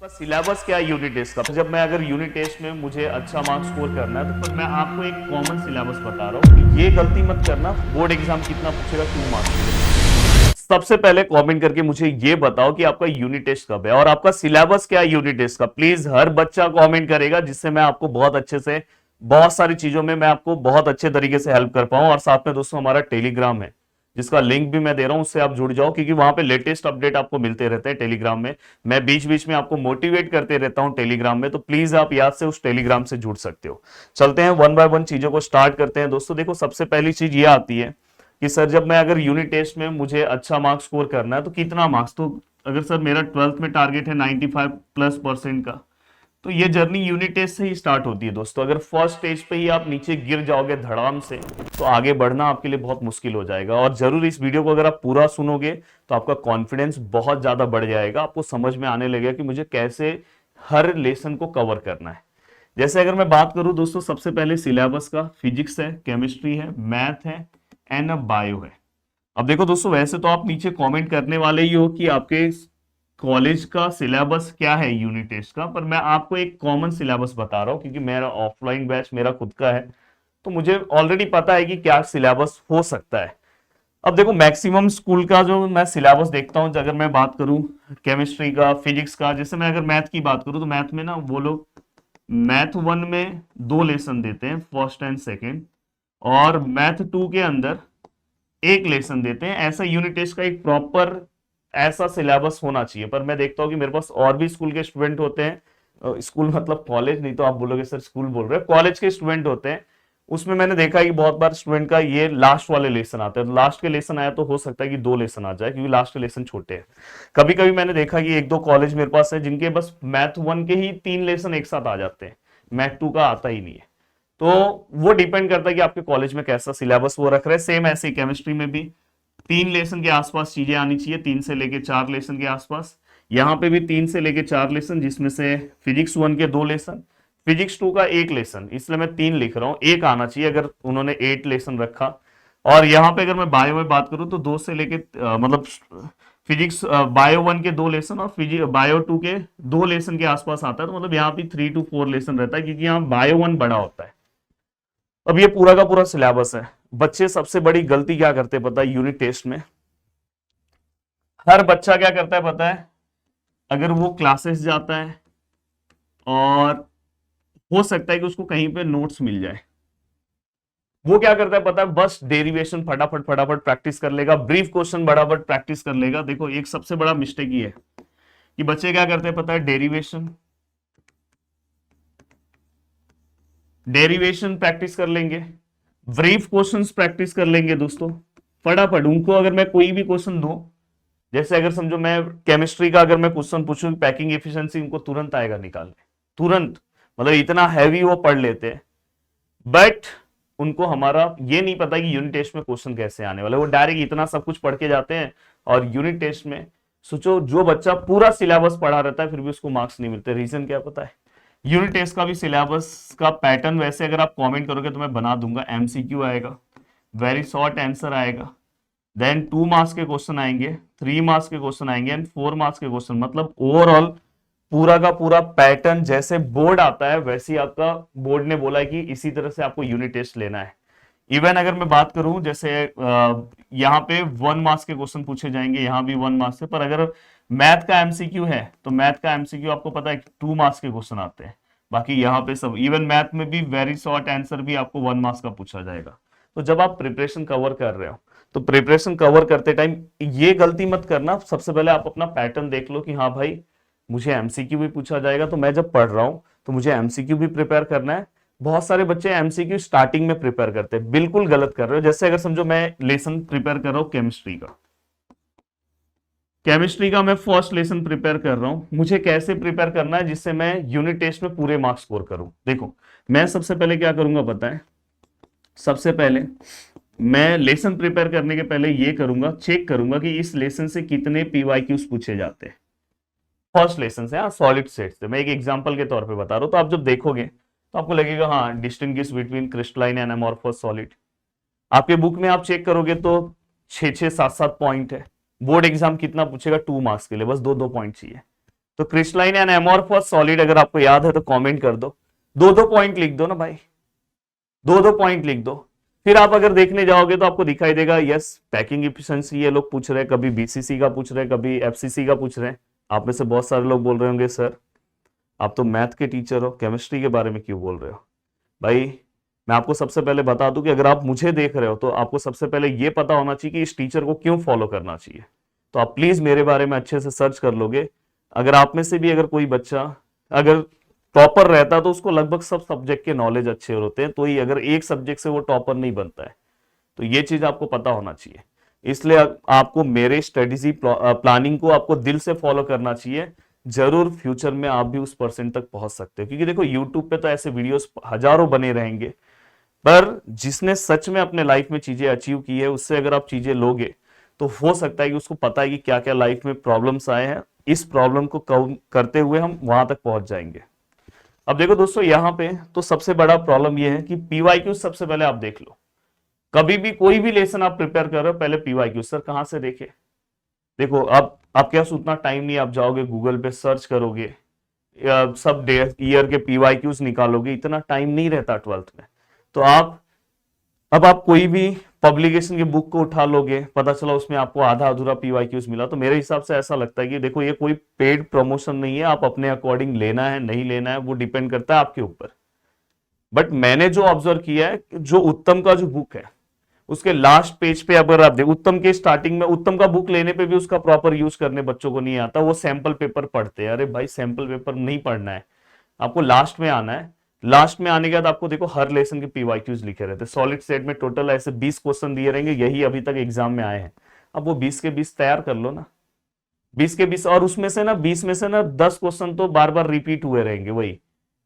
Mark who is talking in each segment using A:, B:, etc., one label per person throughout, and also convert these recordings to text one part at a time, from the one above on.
A: Syllabus क्या है unit test का। जब मैं अगर यूनिट टेस्ट में मुझे अच्छा मार्क्स स्कोर करना है तो फिर मैं आपको एक कॉमन सिलेबस बता रहा हूँ कि ये गलती मत करना। बोर्ड एग्जाम कितना पूछेगा, 2 मार्क्स। सबसे पहले कमेंट करके मुझे ये बताओ कि आपका यूनिट टेस्ट कब है और आपका सिलेबस क्या है यूनिट टेस्ट का। प्लीज हर बच्चा कमेंट करेगा जिससे मैं आपको बहुत अच्छे से बहुत सारी चीजों में मैं आपको बहुत अच्छे तरीके से हेल्प कर पाऊं। और साथ में दोस्तों हमारा टेलीग्राम है जिसका लिंक भी मैं दे रहा हूं, उससे आप जुड़ जाओ क्योंकि वहां पे लेटेस्ट अपडेट आपको मिलते रहते हैं टेलीग्राम में। मैं बीच बीच में आपको मोटिवेट करते रहता हूं टेलीग्राम में, तो प्लीज आप याद से उस टेलीग्राम से जुड़ सकते हो। चलते हैं वन बाय वन चीजों को स्टार्ट करते हैं दोस्तों। देखो सबसे पहली चीज ये आती है कि सर जब मैं अगर यूनिट टेस्ट में मुझे अच्छा मार्क्स स्कोर करना है तो कितना मार्क्स। तो अगर सर मेरा 12th में टारगेट है 95+% का, तो ये जर्नी यूनिट टेस्ट से ही स्टार्ट होती है दोस्तों। अगर फर्स्ट स्टेज पे ही आप नीचे गिर जाओगे धड़ाम से तो आगे बढ़ना आपके लिए बहुत मुश्किल हो जाएगा। और जरूर इस वीडियो को अगर आप पूरा सुनोगे तो आपका कॉन्फिडेंस बहुत ज्यादा बढ़ जाएगा। आपको समझ में आने लगेगा कि मुझे कैसे हर लेसन को कवर करना है। जैसे अगर मैं बात करूं दोस्तों, सबसे पहले सिलेबस का फिजिक्स है, केमिस्ट्री है, मैथ है एंड बायो है। अब देखो दोस्तों, वैसे तो आप नीचे कमेंट करने वाले ही हो कि आपके कॉलेज का सिलेबस क्या है यूनिट टेस्ट का, पर मैं आपको एक कॉमन सिलेबस बता रहा हूं क्योंकि मेरा ऑफलाइन बैच मेरा खुद का है, तो मुझे ऑलरेडी पता है कि क्या सिलेबस हो सकता है। अब देखो मैक्सिमम स्कूल का जो मैं सिलेबस देखता हूं, अगर मैं बात करूं केमिस्ट्री का, फिजिक्स का, जैसे मैं अगर मैथ की बात करूं तो मैथ में ना वो लोग मैथ 1 में 2 लेसन देते हैं, फर्स्ट एंड सेकेंड, और मैथ 2 के अंदर 1 लेसन देते हैं। ऐसा यूनिट टेस्ट का एक प्रॉपर ऐसा सिलेबस होना चाहिए। पर मैं देखता हूँ कि मेरे पास और भी स्कूल के स्टूडेंट होते हैं, स्कूल मतलब कॉलेज, नहीं तो आप बोलोगे सर स्कूल बोल रहे हैं, कॉलेज के स्टूडेंट होते हैं। उसमें मैंने देखा है कि बहुत बार स्टूडेंट का ये लास्ट वाले लेसन आते हैं, तो लास्ट के लेसन आया तो हो सकता है कि 2 लेसन आ जाए क्योंकि लास्ट के लेसन छोटे हैं। कभी कभी मैंने देखा कि 1-2 कॉलेज मेरे पास है जिनके बस मैथ 1 के ही 3 लेसन एक साथ आ जाते हैं, मैथ 2 का आता ही नहीं है। तो वो डिपेंड करता है कि आपके कॉलेज में कैसा सिलेबस वो रख रहे हैं। सेम ऐसे ही केमिस्ट्री में भी 3 लेसन के आसपास चीजें आनी चाहिए, 3 से लेके 4 लेसन के आसपास। यहाँ पे भी 3 से लेके 4 लेसन, जिसमें से फिजिक्स 1 के 2 लेसन, फिजिक्स 2 का 1 लेसन, इसलिए मैं 3 लिख रहा हूँ, 1 आना चाहिए अगर उन्होंने 8 लेसन रखा। और यहाँ पे अगर मैं बायो में बात करूँ तो 2 से लेके मतलब फिजिक्स बायो 1 के 2 लेसन और बायो 2 के 2 लेसन के आसपास आता है, तो मतलब यहाँ भी 3 to 4 लेसन रहता है क्योंकि यहाँ बायो 1 बड़ा होता है। अब ये पूरा का पूरा सिलेबस है। बच्चे सबसे बड़ी गलती क्या करते हैं पता है यूनिट टेस्ट में? हर बच्चा क्या करता है पता है? अगर वो क्लासेस जाता है और हो सकता है कि उसको कहीं पे नोट्स मिल जाए, वो क्या करता है पता है? बस डेरिवेशन फटाफट फटाफट प्रैक्टिस कर लेगा, ब्रीफ क्वेश्चन फटाफट प्रैक्टिस कर लेगा। देखो एक सबसे बड़ा मिस्टेक ये है कि बच्चे क्या करते हैं पता है? डेरिवेशन प्रैक्टिस कर लेंगे, ब्रीफ क्वेश्चंस प्रैक्टिस कर लेंगे दोस्तों फटाफट। उनको अगर मैं कोई भी क्वेश्चन दूं, जैसे अगर समझो मैं केमिस्ट्री का अगर मैं क्वेश्चन पूछूं पैकिंग एफिशिएंसी, उनको तुरंत आएगा निकालने, तुरंत, मतलब इतना हैवी वो पढ़ लेते हैं। बट उनको हमारा ये नहीं पता कि यूनिट टेस्ट में क्वेश्चन कैसे आने वाले, वो डायरेक्ट इतना सब कुछ पढ़ के जाते हैं। और यूनिट टेस्ट में सोचो जो बच्चा पूरा सिलेबस पढ़ा रहता है फिर भी उसको मार्क्स नहीं मिलते। रीजन क्या पता है? यूनिट टेस्ट का भी सिलेबस का पैटर्न वैसे अगर आप कमेंट करोगे तो मैं बना दूंगा। एमसीक्यू आएगा, वेरी शॉर्ट आंसर आएगा, देन 2 मार्क्स के क्वेश्चन आएंगे, 3 मार्क्स के क्वेश्चन आएंगे एंड 4 मार्क्स के क्वेश्चन। मतलब ओवरऑल पूरा का पूरा पैटर्न जैसे बोर्ड आता है वैसे ही आपका बोर्ड ने बोला है कि इसी तरह से आपको यूनिट टेस्ट लेना है। इवन अगर मैं बात करूं जैसे यहाँ पे 1 मार्क्स के क्वेश्चन पूछे जाएंगे, यहाँ भी 1 मार्क्स से, पर अगर मैथ का एमसीक्यू है तो मैथ का एमसीक्यू आपको पता है 2 मार्क्स के क्वेश्चन आते हैं। बाकी यहाँ पे सब, इवन मैथ में भी वेरी शॉर्ट आंसर भी आपको 1 मार्क्स का पूछा जाएगा। तो जब आप प्रिपरेशन कवर कर रहे हो तो प्रिपरेशन कवर करते टाइम ये गलती मत करना। सबसे पहले आप अपना पैटर्न देख लो कि हाँ भाई मुझे एमसीक्यू भी पूछा जाएगा, तो मैं जब पढ़ रहा हूं तो मुझे एमसीक्यू भी प्रिपेयर करना है। बहुत सारे बच्चे एमसीक्यू स्टार्टिंग में प्रिपेयर करते हैं, बिल्कुल गलत कर रहे हो। जैसे अगर समझो मैं लेसन प्रिपेयर कर रहा हूं केमिस्ट्री का, मैं फर्स्ट लेसन प्रिपेयर कर रहा हूं, मुझे कैसे प्रिपेयर करना है जिससे मैं यूनिट टेस्ट में पूरे मार्क्स स्कोर करूं। देखो मैं सबसे पहले क्या करूंगा पता है? सबसे पहले मैं लेसन प्रिपेयर करने के पहले ये करूंगा, चेक करूंगा कि इस लेसन से कितने पीवाईक्यूज पूछे जाते हैं फर्स्ट लेसन से। हाँ, सॉलिड सेट से मैं एक एग्जांपल के तौर पे बता रहा हूं। तो आप जब देखोगे तो आपको लगेगा हाँ distinguish between crystalline and amorphous solid. आपके बुक में आप चेक करोगे तो 6-6, 7-7 पॉइंट है। बोर्ड एग्जाम कितना पूछेगा? 2 मार्क्स के लिए बस 2-2 पॉइंट चाहिए। तो क्रिस्टलाइन एंड एमोर्फस सॉलिड अगर आपको याद है तो कमेंट कर दो, दो दो पॉइंट लिख दो ना भाई, दो दो पॉइंट लिख दो। फिर आप अगर देखने जाओगे तो आपको दिखाई देगा यस पैकिंग इफिशिएंसी ये लोग पूछ रहे हैं, कभी बीसीसी का पूछ रहे हैं, कभी एफसीसी का पूछ रहे हैं। आप में से बहुत सारे लोग बोल रहे होंगे सर आप तो मैथ के टीचर हो, केमिस्ट्री के बारे में क्यों बोल रहे हो? भाई मैं आपको सबसे पहले बता दूं कि अगर आप मुझे देख रहे हो तो आपको सबसे पहले ये पता होना चाहिए कि इस टीचर को क्यों फॉलो करना चाहिए। तो आप प्लीज मेरे बारे में अच्छे से सर्च कर लोगे। अगर आप में से भी अगर कोई बच्चा अगर टॉपर रहता तो उसको लगभग सब सब्जेक्ट के नॉलेज अच्छे होते हैं, तो ही अगर एक सब्जेक्ट से वो टॉपर नहीं बनता है। तो ये चीज आपको पता होना चाहिए। इसलिए आपको मेरे स्ट्रेटेजी प्लानिंग को आपको दिल से फॉलो करना चाहिए। जरूर फ्यूचर में आप भी उस परसेंट तक पहुंच सकते हो, क्योंकि देखो यूट्यूब पे तो ऐसे वीडियोस हजारों बने रहेंगे, पर जिसने सच में अपने लाइफ में चीजें अचीव की है उससे अगर आप चीजें लोगे तो हो सकता है कि उसको पता है कि क्या क्या लाइफ में प्रॉब्लम्स आए हैं, इस प्रॉब्लम को कम करते हुए हम वहां तक पहुंच जाएंगे। अब देखो दोस्तों यहाँ पे तो सबसे बड़ा प्रॉब्लम यह है कि पीवाईक्यू सबसे पहले आप देख लो। कभी भी कोई भी लेसन आप प्रिपेयर कर रहे हो पहले पीवाईक्यू सर कहां से देखे। देखो अब आप क्या उतना टाइम नहीं, आप जाओगे गूगल पे सर्च करोगे सब ईयर के पीवाईक्यूज निकालोगे, इतना टाइम नहीं रहता 12th में। तो अब आप कोई भी पब्लिकेशन की बुक को उठा लोगे, पता चला उसमें आपको आधा अधूरा पीवाईक्यूज मिला, तो मेरे हिसाब से ऐसा लगता है कि देखो ये कोई पेड प्रमोशन नहीं है, आप अपने अकॉर्डिंग लेना है नहीं लेना है वो डिपेंड करता है आपके ऊपर। बट मैंने जो ऑब्जर्व किया है जो उत्तम का जो बुक है उसके लास्ट पेज पे अगर आप देखो, उत्तम के स्टार्टिंग में उत्तम का बुक लेने पे भी उसका प्रॉपर यूज करने बच्चों को नहीं आता, वो सैंपल पेपर पढ़ते हैं। अरे भाई सैंपल पेपर नहीं पढ़ना है, आपको लास्ट में आना है। लास्ट में आने के बाद आपको देखो हर लेसन के पीवाईक्यूज लिखे रहते हैं। सॉलिड स्टेट में टोटल ऐसे 20 क्वेश्चन दिए रहेंगे, यही अभी तक एग्जाम में आए हैं। अब वो 20 के 20 तैयार कर लो ना, 20 के 20, और उसमें से ना 20 में से ना 10 क्वेश्चन तो बार बार रिपीट हुए रहेंगे, वही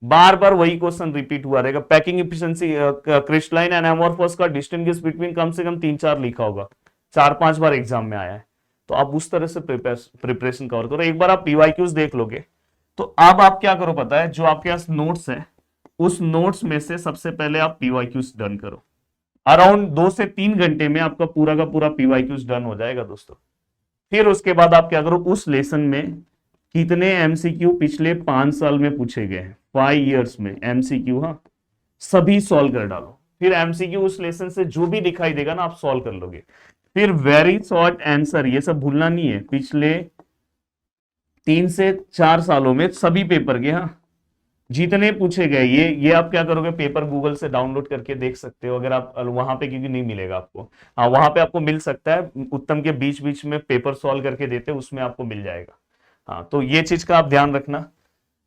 A: बार बार वही क्वेश्चन रिपीट हुआ रहेगा। Packing efficiency crystalline and amorphous का डिस्टिंग्विश बिटवीन कम से कम 3-4 लिखा होगा, 4-5 बार एग्जाम में आया है। तो आप उस तरह से प्रिपरेशन कवर करो। एक बार आप पीवाईक्यूज देख लोगे तो अब आप क्या करो पता है, जो आपके पास नोट्स है उस नोट्स में से सबसे पहले आप पीवाईक्यूज डन करो। अराउंड 2 से 3 घंटे में आपका पूरा का पूरा पीवाईक्यूज डन हो जाएगा दोस्तों। फिर उसके बाद आप क्या करो, उस लेसन में कितने एमसीक्यू पिछले 5 साल में पूछे गए हैं, 5 इयर्स में एमसीक्यू, हाँ सभी सॉल्व कर डालो। फिर एमसीक्यू उस लेसन से जो भी दिखाई देगा ना आप सॉल्व कर लोगे। फिर वेरी शॉर्ट आंसर, ये सब भूलना नहीं है, पिछले 3 से 4 सालों में सभी पेपर के, हाँ जितने पूछे गए ये आप क्या करोगे, पेपर गूगल से डाउनलोड करके देख सकते हो अगर आप वहां पे, क्योंकि नहीं मिलेगा आपको, हाँ वहां पे आपको मिल सकता है, उत्तम के बीच बीच में पेपर सॉल्व करके देते हैं उसमें आपको मिल जाएगा। हाँ तो ये चीज का आप ध्यान रखना।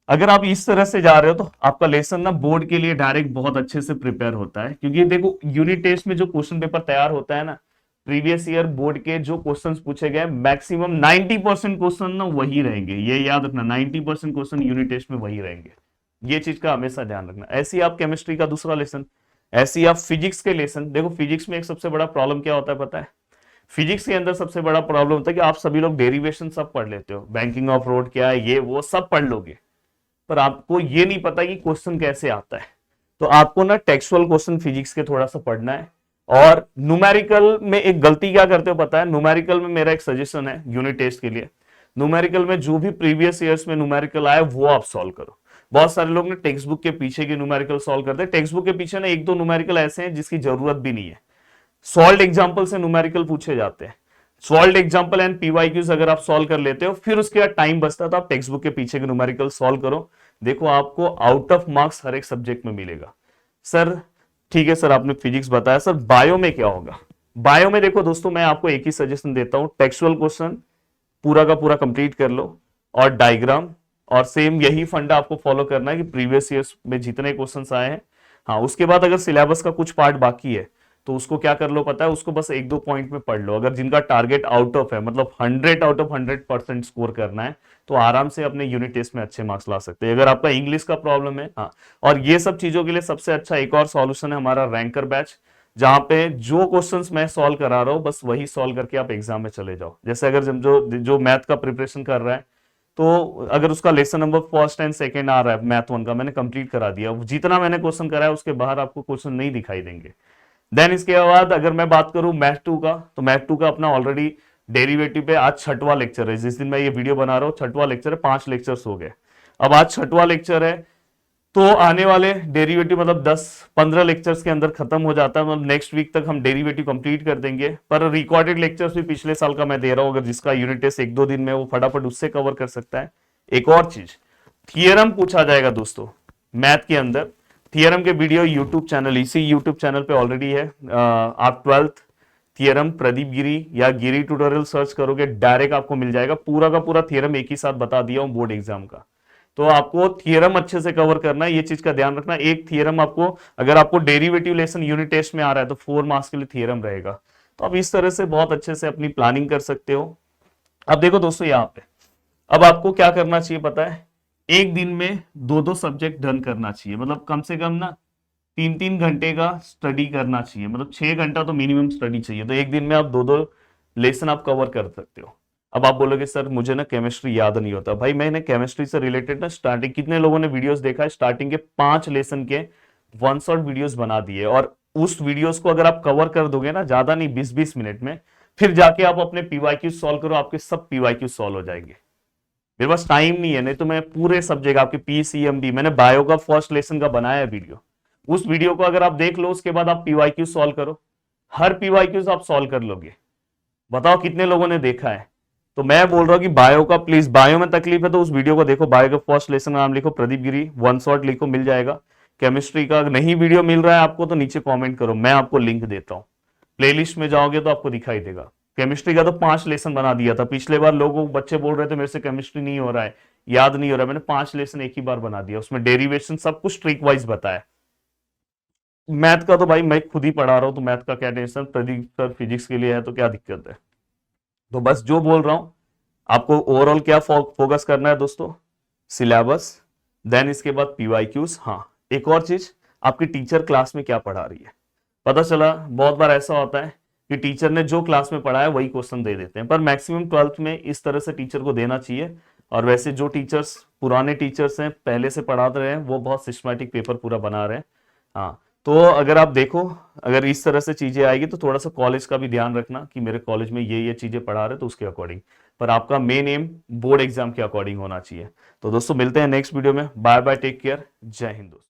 A: अगर आप इस तरह से जा रहे हो तो आपका लेसन ना बोर्ड के लिए डायरेक्ट बहुत अच्छे से प्रिपेयर होता है, क्योंकि देखो यूनिट टेस्ट में जो क्वेश्चन पेपर तैयार होता है ना, प्रीवियस ईयर बोर्ड के जो क्वेश्चंस पूछे गए मैक्सिमम 90% क्वेश्चन ना वही रहेंगे, ये याद रखना 90% क्वेश्चन यूनिट टेस्ट में वही रहेंगे। ये चीज का हमेशा ध्यान रखना। ऐसे ही आप केमिस्ट्री का दूसरा लेसन, ऐसे ही आप फिजिक्स के लेसन देखो। फिजिक्स में एक सबसे बड़ा प्रॉब्लम क्या होता है पता है, फिजिक्स के अंदर सबसे बड़ा प्रॉब्लम होता है कि आप सभी लोग डेरिवेशन सब पढ़ लेते हो, बैंकिंग ऑफ रोड क्या है ये वो सब पढ़ लोगे, पर आपको ये नहीं पता कि क्वेश्चन कैसे आता है। तो आपको ना टेक्सुअल क्वेश्चन फिजिक्स के थोड़ा सा पढ़ना है। और न्यूमेरिकल में एक गलती क्या करते हो पता है, न्यूमेरिकल में मेरा एक सजेशन है यूनिट टेस्ट के लिए, न्यूमेरिकल में जो भी प्रीवियस ईयर्स में न्यूमेरिकल आया वो आप सॉल्व करो। बहुत सारे लोग ना टेक्स्ट बुक के पीछे के न्यूमेरिकल सॉल्व करते हैं, टेक्स्ट बुक के पीछे ना 1-2 न्यूमेरिकल ऐसे हैं जिसकी जरूरत भी नहीं है। सॉल्व एग्जाम्पल से न्यूमेरिकल पूछे जाते हैं, सॉल्व एग्जाम्पल एंड पीवाईक्यूज अगर आप सॉल्व कर लेते हो फिर उसके बाद टाइम बचता है तो आप टेक्स्ट बुक के पीछे के न्यूमेरिकल सॉल्व करो। देखो आपको आउट ऑफ मार्क्स हर एक सब्जेक्ट में मिलेगा। सर ठीक है सर आपने फिजिक्स बताया, सर बायो में क्या होगा? बायो में देखो दोस्तों मैं आपको एक ही सजेशन देता हूं, टेक्सुअल क्वेश्चन पूरा का पूरा कंप्लीट कर लो और डायग्राम, और सेम यही फंडा आपको फॉलो करना है कि प्रीवियस ईयर्स में जितने क्वेश्चंस आए हैं, हाँ उसके बाद अगर सिलेबस का कुछ पार्ट बाकी है तो उसको क्या कर लो पता है, उसको बस 1-2 पॉइंट में पढ़ लो। अगर जिनका टारगेट आउट ऑफ है, मतलब 100 आउट ऑफ 100% स्कोर करना है, तो आराम से अपने यूनिट टेस्ट में अच्छे मार्क्स ला सकते हैं। अगर आपका इंग्लिश का प्रॉब्लम है, हाँ और ये सब चीजों के लिए सबसे अच्छा एक और सॉल्यूशन है हमारा रैंकर बैच, जहां पे जो क्वेश्चंस मैं सॉल्व करा रहा हूं बस वही सॉल्व करके आप एग्जाम में चले जाओ। जैसे अगर जो मैथ का प्रिपरेशन कर रहा है तो अगर उसका lesson number first and second आ रहा है मैथ 1 का, मैंने कंप्लीट करा दिया, जितना मैंने क्वेश्चन कराया उसके बाहर आपको क्वेश्चन नहीं दिखाई देंगे। देन इसके बाद अगर मैं बात करूं मैथ 2 का, तो मैथ 2 का अपना ऑलरेडी डेरिवेटिव पे आज 6वां लेक्चर है, जिस दिन मैं ये वीडियो बना रहा हूँ 6वां लेक्चर है, 5 लेक्चर्स हो गए। अब आज 6वां लेक्चर है, तो आने वाले डेरिवेटिव मतलब 10-15 लेक्चर्स के अंदर खत्म हो जाता है, मतलब नेक्स्ट वीक तक हम डेरिवेटिव कंप्लीट कर देंगे। पर रिकॉर्डेड लेक्चर्स भी पिछले साल का मैं दे रहा हूं, अगर जिसका यूनिट टेस्ट 1-2 दिन में वो फटाफट उससे कवर कर सकता है। एक और चीज, थियरम पूछा जाएगा दोस्तों मैथ के अंदर। थियरम के वीडियो यूट्यूब चैनल, इसी यूट्यूब चैनल पे ऑलरेडी है। आप 12th थियरम प्रदीप गिरी या गिरी ट्यूटोरियल सर्च करोगे, डायरेक्ट आपको मिल जाएगा। पूरा का पूरा थियरम एक ही साथ बता दिया हूं बोर्ड एग्जाम का। तो आपको थियरम अच्छे से कवर करना है, ये चीज का ध्यान रखना। एक थियरम आपको, अगर आपको डेरिवेटिव लेसन यूनिट टेस्ट में आ रहा है तो 4 मार्क्स के लिए थियरम रहेगा। तो आप इस तरह से बहुत अच्छे से अपनी प्लानिंग कर सकते हो। अब देखो दोस्तों यहाँ पे, अब आपको क्या करना चाहिए पता है, एक दिन में 2-2 सब्जेक्ट डन करना चाहिए, मतलब कम से कम ना 3-3 घंटे का स्टडी करना चाहिए, मतलब 6 घंटा तो मिनिमम स्टडी चाहिए। तो एक दिन में आप 2-2 लेसन आप कवर कर सकते हो। अब आप बोलोगे सर मुझे ना केमिस्ट्री याद नहीं होता। भाई मैंने केमिस्ट्री से रिलेटेड ना स्टार्टिंग, कितने लोगों ने वीडियोस देखा है, स्टार्टिंग के 5 लेसन के 1 शॉट वीडियोस बना दिए, और उस वीडियोस को अगर आप कवर कर दोगे ना, ज्यादा नहीं 20-20 मिनट में, फिर जाके आप अपने पीवाईक्यू सॉल्व करो, आपके सब पीवाईक्यू सॉल्व हो जाएंगे। मेरे पास टाइम नहीं है, नहीं तो मैं पूरे सब्जेक्ट आपके पीसीएमबी, मैंने बायो का फर्स्ट लेसन का बनाया वीडियो, उस वीडियो को अगर आप देख लो उसके बाद आप पीवाईक्यू सॉल्व करो, हर पीवाईक्यूज आप सॉल्व कर लोगे। बताओ कितने लोगों ने देखा है। तो मैं बोल रहा हूं कि बायो का प्लीज, बायो में तकलीफ है तो उस वीडियो को देखो, बायो का फर्स्ट लेसन नाम लिखो प्रदीप गिरी, 1 शॉट लिखो, मिल जाएगा। केमिस्ट्री का नहीं वीडियो मिल रहा है आपको तो नीचे कमेंट करो, मैं आपको लिंक देता हूं। प्लेलिस्ट में जाओगे तो आपको दिखाई देगा। केमिस्ट्री का तो 5 लेसन बना दिया था पिछले बार, लोगों बच्चे बोल रहे थे मेरे से केमिस्ट्री नहीं हो रहा है, याद नहीं हो रहा है, मैंने 5 लेसन एक ही बार बना दिया, उसमें डेरिवेशन सब कुछ ट्रिक वाइज बताया। मैथ का तो भाई मैं खुद ही पढ़ा रहा हूं, तो मैथ का क्या टेंशन, प्रदीप सर फिजिक्स के लिए है तो क्या दिक्कत है। तो बस जो बोल रहा हूं, आपको ओवरऑल क्या फोकस करना है दोस्तों, सिलेबस, देन इसके बाद पीवाईक्यूज। हाँ एक और चीज, आपकी टीचर क्लास में क्या पढ़ा रही है। पता चला बहुत बार ऐसा होता है कि टीचर ने जो क्लास में पढ़ाया वही क्वेश्चन दे देते हैं, पर मैक्सिमम 12th में इस तरह से टीचर को देना चाहिए। और वैसे जो टीचर्स पुराने टीचर्स हैं, पहले से पढ़ा रहे हैं, वो बहुत सिस्टमैटिक पेपर पूरा बना रहे हैं। हाँ तो अगर आप देखो, अगर इस तरह से चीजें आएगी तो थोड़ा सा कॉलेज का भी ध्यान रखना कि मेरे कॉलेज में ये चीजें पढ़ा रहे तो उसके अकॉर्डिंग, पर आपका मेन एम बोर्ड एग्जाम के अकॉर्डिंग होना चाहिए। तो दोस्तों मिलते हैं नेक्स्ट वीडियो में, बाय बाय, टेक केयर, जय हिंद दोस्तों।